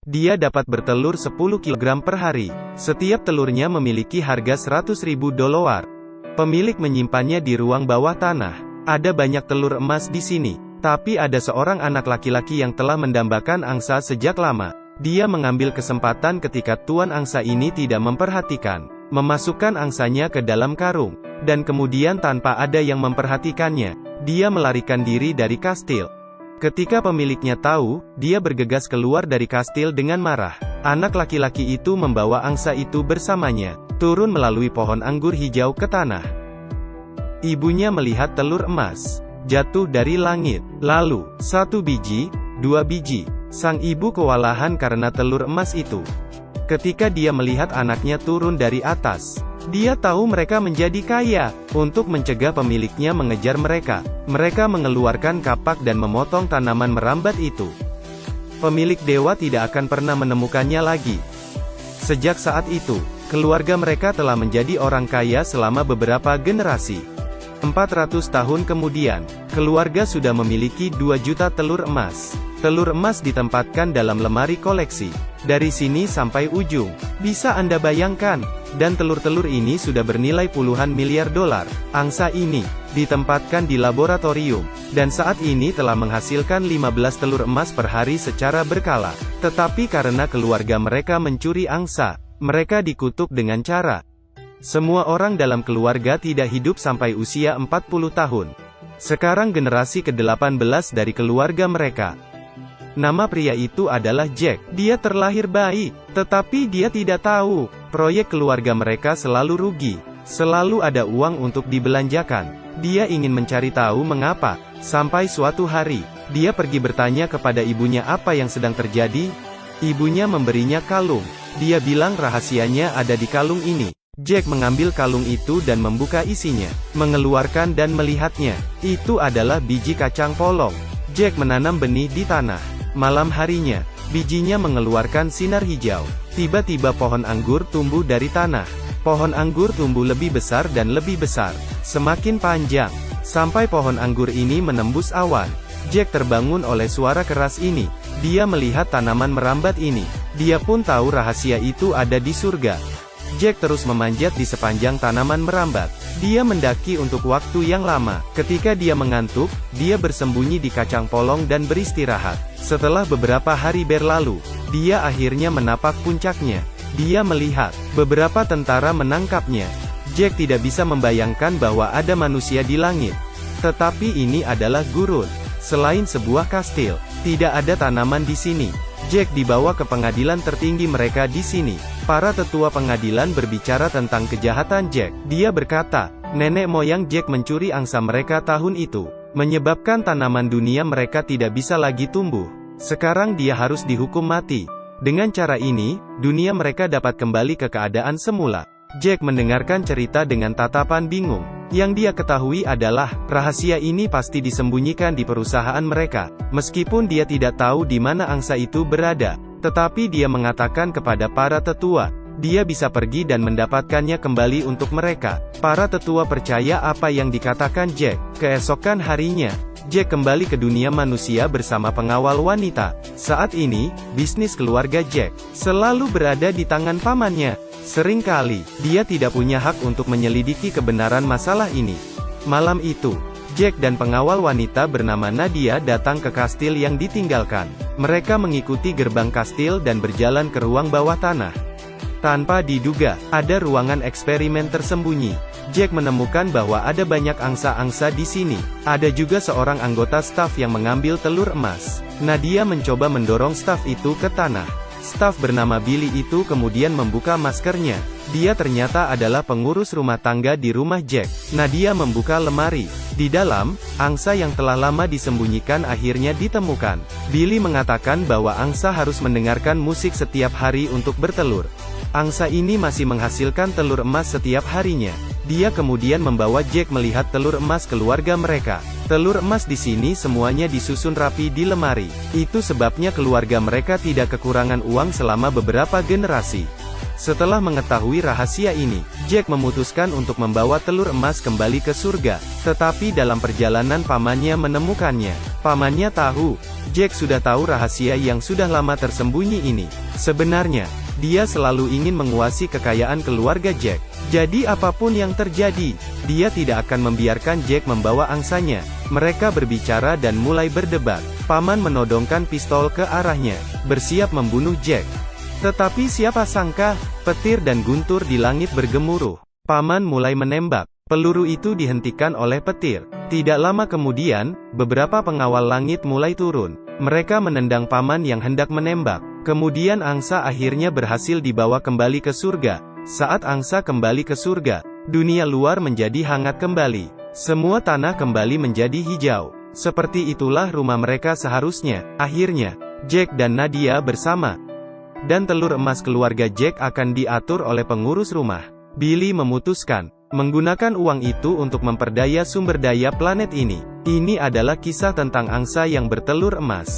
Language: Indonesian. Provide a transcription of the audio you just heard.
Dia dapat bertelur 10 kilogram per hari. Setiap telurnya memiliki harga 100.000 dolar. Pemilik menyimpannya di ruang bawah tanah. Ada banyak telur emas di sini. Tapi ada seorang anak laki-laki yang telah mendambakan angsa sejak lama. Dia mengambil kesempatan ketika tuan angsa ini tidak memperhatikan, memasukkan angsanya ke dalam karung, dan kemudian tanpa ada yang memperhatikannya, dia melarikan diri dari kastil. Ketika pemiliknya tahu, dia bergegas keluar dari kastil dengan marah. Anak laki-laki itu membawa angsa itu bersamanya, turun melalui pohon anggur hijau ke tanah. Ibunya melihat telur emas jatuh dari langit. Lalu, 1 biji, 2 biji. Sang ibu kewalahan karena telur emas itu. Ketika dia melihat anaknya turun dari atas, dia tahu mereka menjadi kaya. Untuk mencegah pemiliknya mengejar mereka, mereka mengeluarkan kapak dan memotong tanaman merambat itu. Pemilik dewa tidak akan pernah menemukannya lagi. Sejak saat itu, keluarga mereka telah menjadi orang kaya selama beberapa generasi. 400 tahun kemudian, keluarga sudah memiliki 2 juta telur emas. Telur emas ditempatkan dalam lemari koleksi. Dari sini sampai ujung, bisa Anda bayangkan, dan telur-telur ini sudah bernilai puluhan miliar dolar. Angsa ini ditempatkan di laboratorium, dan saat ini telah menghasilkan 15 telur emas per hari secara berkala. Tetapi karena keluarga mereka mencuri angsa, mereka dikutuk dengan cara. Semua orang dalam keluarga tidak hidup sampai usia 40 tahun. Sekarang generasi ke-18 dari keluarga mereka. Nama pria itu adalah Jack. Dia terlahir baik, tetapi dia tidak tahu, proyek keluarga mereka selalu rugi. Selalu ada uang untuk dibelanjakan. Dia ingin mencari tahu mengapa. Sampai suatu hari, dia pergi bertanya kepada ibunya apa yang sedang terjadi. Ibunya memberinya kalung. Dia bilang rahasianya ada di kalung ini. Jack mengambil kalung itu dan membuka isinya, mengeluarkan dan melihatnya. Itu adalah biji kacang polong. Jack menanam benih di tanah. Malam harinya, bijinya mengeluarkan sinar hijau. Tiba-tiba pohon anggur tumbuh dari tanah. Pohon anggur tumbuh lebih besar dan lebih besar, semakin panjang, sampai pohon anggur ini menembus awan. Jack terbangun oleh suara keras ini. Dia melihat tanaman merambat ini. Dia pun tahu rahasia itu ada di surga. Jack terus memanjat di sepanjang tanaman merambat. Dia mendaki untuk waktu yang lama. Ketika dia mengantuk, dia bersembunyi di kacang polong dan beristirahat. Setelah beberapa hari berlalu, dia akhirnya menapak puncaknya. Dia melihat beberapa tentara menangkapnya. Jack tidak bisa membayangkan bahwa ada manusia di langit. Tetapi ini adalah gurun. Selain sebuah kastil, tidak ada tanaman di sini. Jack dibawa ke pengadilan tertinggi mereka di sini. Para tetua pengadilan berbicara tentang kejahatan Jack. Dia berkata, nenek moyang Jack mencuri angsa mereka tahun itu, menyebabkan tanaman dunia mereka tidak bisa lagi tumbuh. Sekarang dia harus dihukum mati. Dengan cara ini, dunia mereka dapat kembali ke keadaan semula. Jack mendengarkan cerita dengan tatapan bingung. Yang dia ketahui adalah, rahasia ini pasti disembunyikan di perusahaan mereka. Meskipun dia tidak tahu di mana angsa itu berada, tetapi dia mengatakan kepada para tetua, dia bisa pergi dan mendapatkannya kembali untuk mereka. Para tetua percaya apa yang dikatakan Jack. Keesokan harinya, Jack kembali ke dunia manusia bersama pengawal wanita. Saat ini, bisnis keluarga Jack selalu berada di tangan pamannya. Seringkali, dia tidak punya hak untuk menyelidiki kebenaran masalah ini. Malam itu, Jack dan pengawal wanita bernama Nadia datang ke kastil yang ditinggalkan. Mereka mengikuti gerbang kastil dan berjalan ke ruang bawah tanah. Tanpa diduga, ada ruangan eksperimen tersembunyi. Jack menemukan bahwa ada banyak angsa-angsa di sini. Ada juga seorang anggota staf yang mengambil telur emas. Nadia mencoba mendorong staf itu ke tanah. Staf bernama Billy itu kemudian membuka maskernya. Dia ternyata adalah pengurus rumah tangga di rumah Jack. Nadia membuka lemari. Di dalam, angsa yang telah lama disembunyikan akhirnya ditemukan. Billy mengatakan bahwa angsa harus mendengarkan musik setiap hari untuk bertelur. Angsa ini masih menghasilkan telur emas setiap harinya. Dia kemudian membawa Jack melihat telur emas keluarga mereka. Telur emas di sini semuanya disusun rapi di lemari. Itu sebabnya keluarga mereka tidak kekurangan uang selama beberapa generasi. Setelah mengetahui rahasia ini, Jack memutuskan untuk membawa telur emas kembali ke surga. Tetapi dalam perjalanan pamannya menemukannya. Pamannya tahu. Jack sudah tahu rahasia yang sudah lama tersembunyi ini. Sebenarnya, dia selalu ingin menguasai kekayaan keluarga Jack. Jadi apapun yang terjadi, dia tidak akan membiarkan Jack membawa angsanya. Mereka berbicara dan mulai berdebat. Paman menodongkan pistol ke arahnya, bersiap membunuh Jack. Tetapi siapa sangka, petir dan guntur di langit bergemuruh. Paman mulai menembak. Peluru itu dihentikan oleh petir. Tidak lama kemudian, beberapa pengawal langit mulai turun. Mereka menendang paman yang hendak menembak. Kemudian angsa akhirnya berhasil dibawa kembali ke surga. Saat angsa kembali ke surga, dunia luar menjadi hangat kembali. Semua tanah kembali menjadi hijau. Seperti itulah rumah mereka seharusnya. Akhirnya, Jack dan Nadia bersama. Dan telur emas keluarga Jack akan diatur oleh pengurus rumah. Billy memutuskan menggunakan uang itu untuk memperdaya sumber daya planet ini. Ini adalah kisah tentang angsa yang bertelur emas.